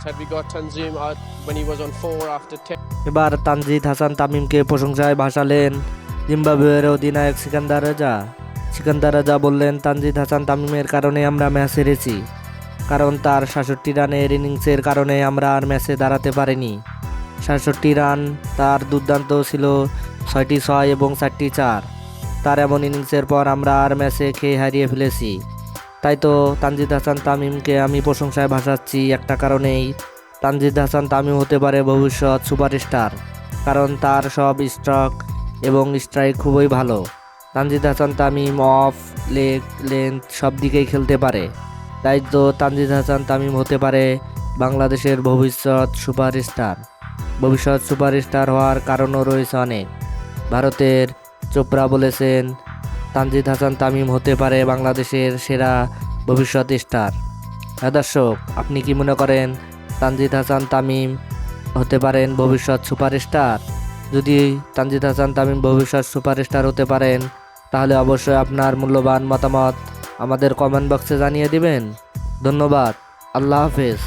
Had we got Tanzim out when he was on 4 after 10. এবার তানজিদ হাসান তামিমকে প্রশংসায় ভাসালেন জিম্বাবুয়ের অধিনায়ক সিকান্দার রাজা বললেন, তানজিদ হাসান তামিমের কারণে আমরা ম্যাচ হেরেছি, কারণ তার 67 রানের ইনিংসের কারণে আমরা আর ম্যাচে দাঁড়াতে পারিনি। 67 রান তার দুর্দান্ত ছিল, 6টি 6 এবং 4টি 4। তার এমন ইনিংসের পর আমরা আর ম্যাচে খেয়ে হারিয়ে ফেলেছি। তাই তো তানজিদ হাসান তামিমকে আমি প্রশংসায় ভাসাচ্ছি একটা কারণেই, তানজিদ হাসান তামিম হতে পারে ভবিষ্যৎ সুপারস্টার, কারণ তার সব স্ট্রোক এবং স্ট্রাইক খুবই ভালো। Tanzid Hasan Tamim of, leg, length সব দিকেই খেলতে পারে। তাই তো তানজিদ হাসান তামিম হতে পারে বাংলাদেশের ভবিষ্যৎ সুপারস্টার হওয়ার কারণও রয়েছে অনেক। ভারতের চোপড়া বলেছেন, তানজিদ হাসান তামিম হতে পারে বাংলাদেশের সেরা ভবিষ্যৎ স্টার। হ্যাঁ দর্শক, আপনি কি মনে করেন তানজিদ হাসান তামিম হতে পারেন ভবিষ্যৎ সুপারস্টার? যদি তানজিদ হাসান তামিম ভবিষ্যৎ সুপারস্টার হতে পারেন, তাহলে অবশ্যই আপনার মূল্যবান মতামত আমাদের কমেন্ট বক্সে জানিয়ে দিবেন। ধন্যবাদ। আল্লাহ হাফেজ।